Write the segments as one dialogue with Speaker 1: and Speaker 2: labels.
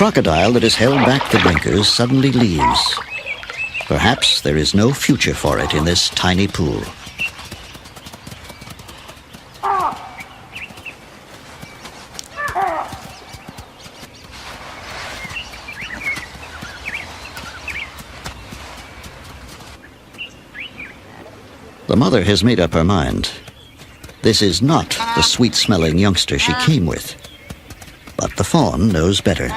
Speaker 1: crocodile that has held back the drinkers suddenly leaves. Perhaps there is no future for it in this tiny pool. The mother has made up her mind. This is not the sweet-smelling youngster she came with. But the fawn knows better.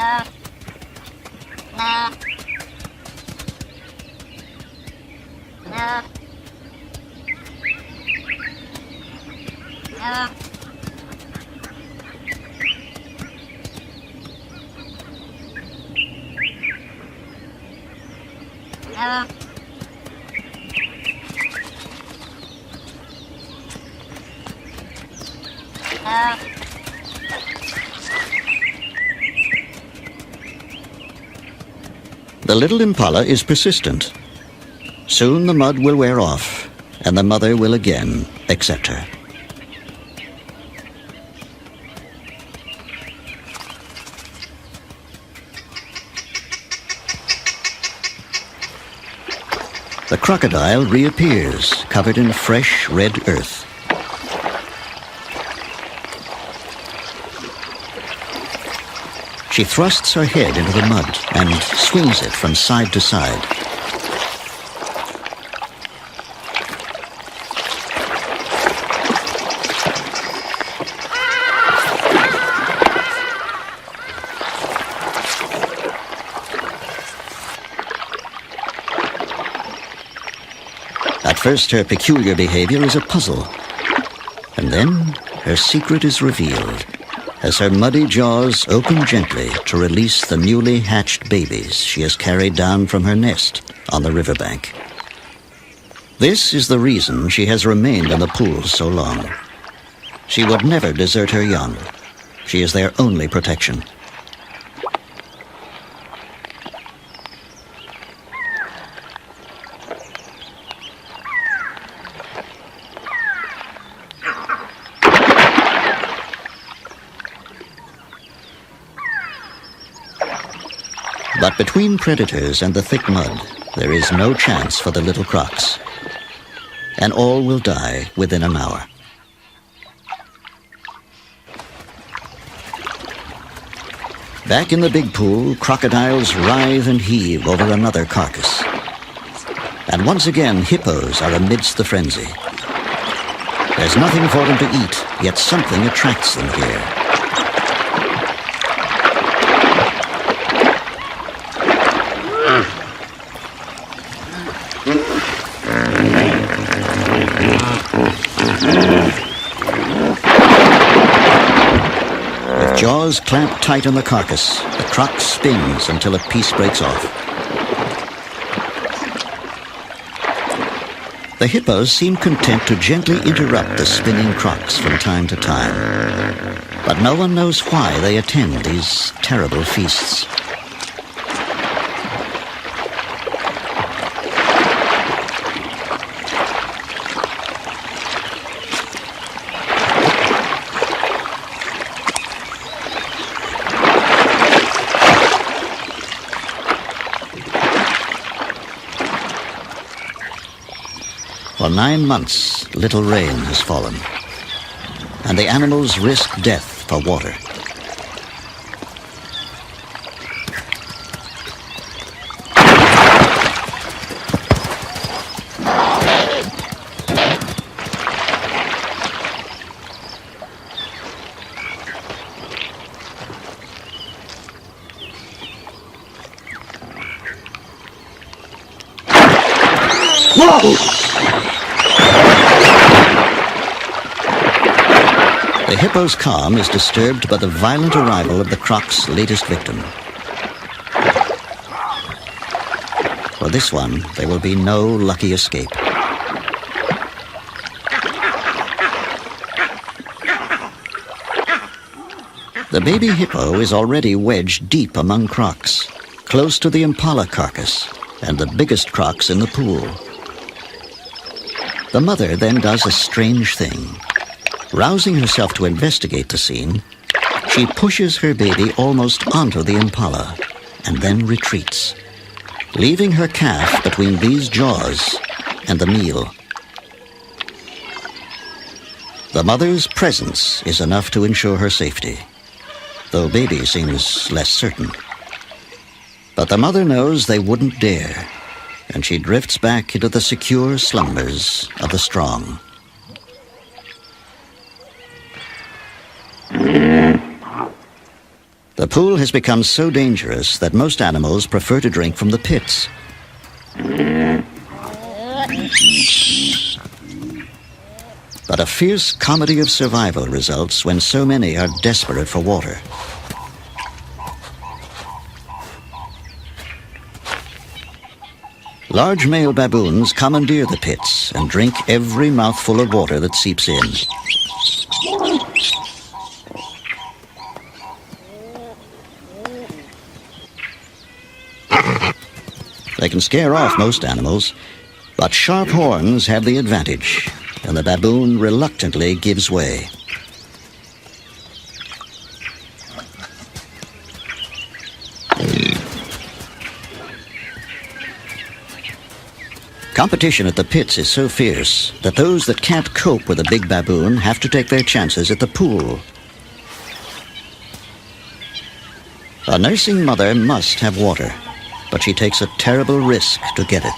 Speaker 1: The little impala is persistent. Soon the mud will wear off, and the mother will again accept her. The crocodile reappears, covered in fresh red earth. She thrusts her head into the mud and swings it from side to side. At first, her peculiar behavior is a puzzle, and then her secret is revealed as her muddy jaws open gently to release the newly hatched babies she has carried down from her nest on the riverbank. This is the reason she has remained in the pool so long. She would never desert her young. She is their only protection. But between predators and the thick mud, there is no chance for the little crocs. And all will die within an hour. Back in the big pool, crocodiles writhe and heave over another carcass. And once again, hippos are amidst the frenzy. There's nothing for them to eat, yet something attracts them here. With jaws clamped tight on the carcass, the croc spins until a piece breaks off. The hippos seem content to gently interrupt the spinning crocs from time to time, but no one knows why they attend these terrible feasts. For 9 months, little rain has fallen, and the animals risk death for water. Whoa! The hippo's calm is disturbed by the violent arrival of the croc's latest victim. For this one, there will be no lucky escape. The baby hippo is already wedged deep among crocs, close to the impala carcass and the biggest crocs in the pool. The mother then does a strange thing. Rousing herself to investigate the scene, She pushes her baby almost onto the impala and then retreats, leaving her calf between these jaws and the meal. The mother's presence is enough to ensure her safety, though baby seems less certain. But the mother knows they wouldn't dare, and she drifts back into the secure slumbers of the strong. The pool has become so dangerous that most animals prefer to drink from the pits. But a fierce comedy of survival results when so many are desperate for water. Large male baboons commandeer the pits and drink every mouthful of water that seeps in. They can scare off most animals, but sharp horns have the advantage, and the baboon reluctantly gives way. Competition at the pits is so fierce that those that can't cope with a big baboon have to take their chances at the pool. A nursing mother must have water, but she takes a terrible risk to get it.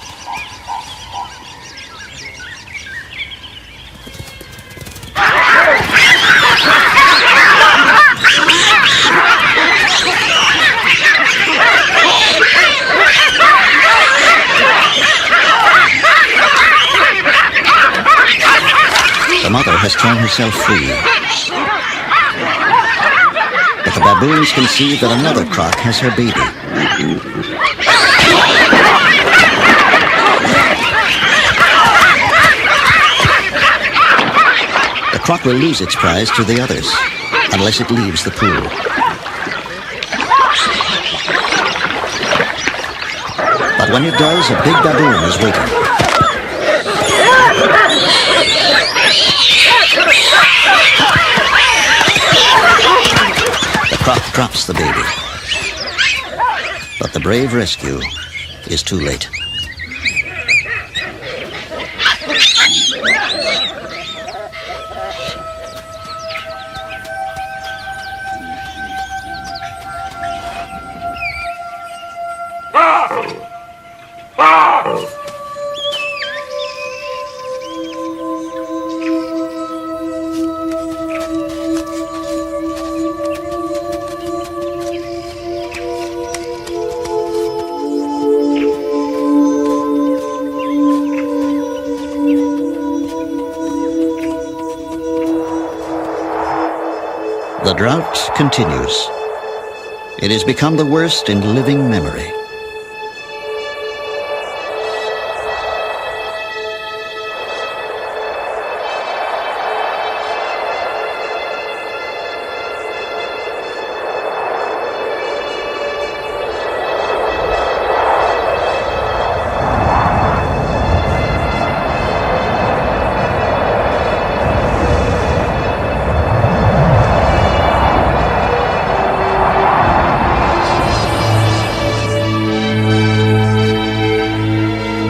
Speaker 1: The mother has torn herself free. But the baboons can see that another croc has her baby. The croc will lose its prize to the others, unless it leaves the pool. But when it does, a big baboon is waiting. The croc drops the baby, but the brave rescue is too late. The drought continues. It has become the worst in living memory.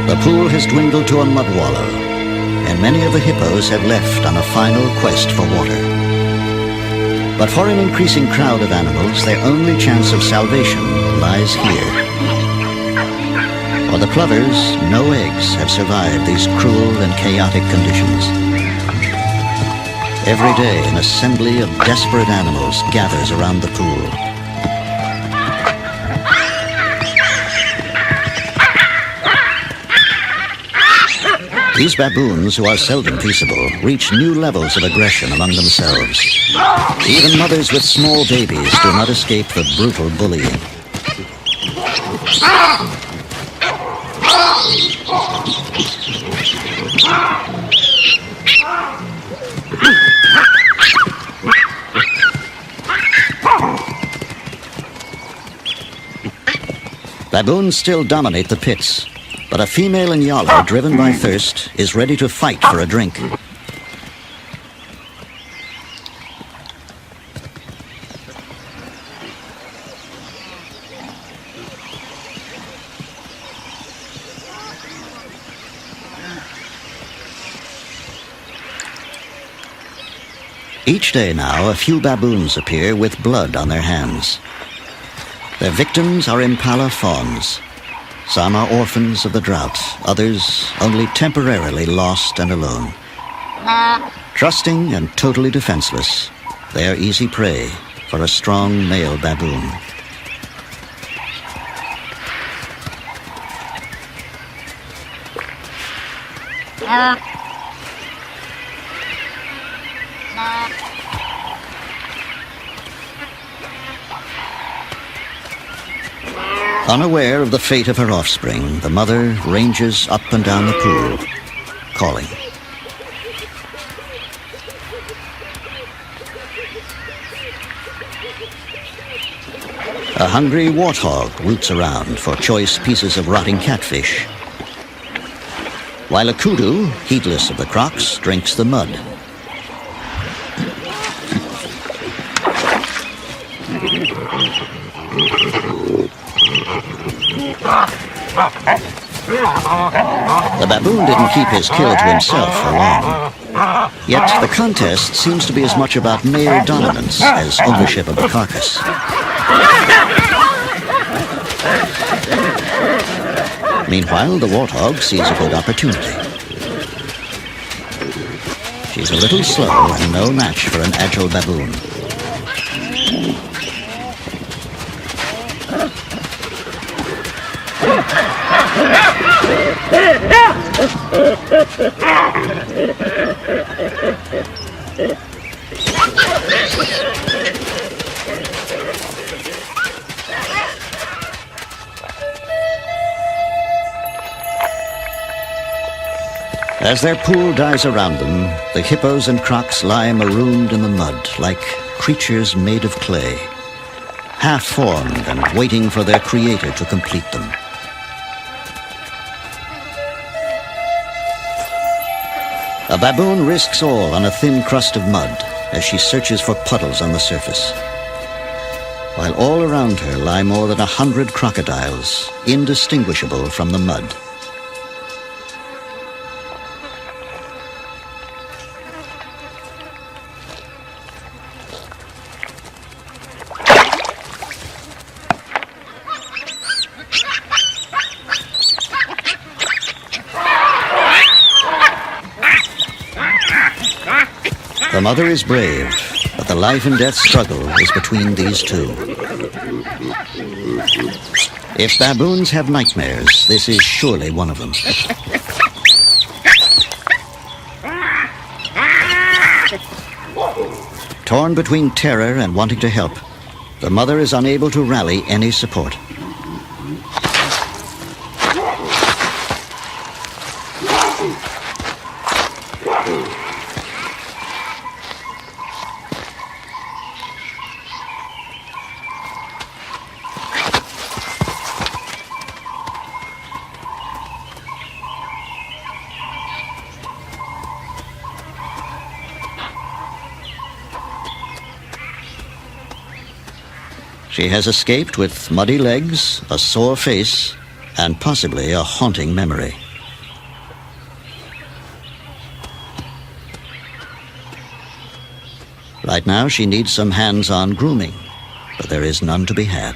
Speaker 1: The pool has dwindled to a mud wallow, and many of the hippos have left on a final quest for water. But for an increasing crowd of animals, their only chance of salvation lies here. For the plovers, no eggs have survived these cruel and chaotic conditions. Every day, an assembly of desperate animals gathers around the pool. These baboons, who are seldom peaceable, reach new levels of aggression among themselves. Even mothers with small babies do not escape the brutal bullying. Baboons still dominate the pits, but a female Inyala, driven by thirst, is ready to fight for a drink. Each day now, a few baboons appear with blood on their hands. Their victims are impala fawns. Some are orphans of the drought, others only temporarily lost and alone. Trusting and totally defenseless, they are easy prey for a strong male baboon. Unaware of the fate of her offspring, the mother ranges up and down the pool, calling. A hungry warthog roots around for choice pieces of rotting catfish, while a kudu, heedless of the crocs, drinks the mud. The baboon didn't keep his kill to himself for long. Yet the contest seems to be as much about male dominance as ownership of the carcass. Meanwhile, the warthog sees a good opportunity. She's a little slow and no match for an agile baboon. As their pool dies around them, the hippos and crocs lie marooned in the mud like creatures made of clay, half-formed and waiting for their creator to complete them. A baboon risks all on a thin crust of mud as she searches for puddles on the surface, while all around her lie more than 100 crocodiles, indistinguishable from the mud. The mother is brave, but the life and death struggle is between these two. If baboons have nightmares, this is surely one of them. Torn between terror and wanting to help, the mother is unable to rally any support. She has escaped with muddy legs, a sore face, and possibly a haunting memory. Right now, she needs some hands-on grooming, but there is none to be had.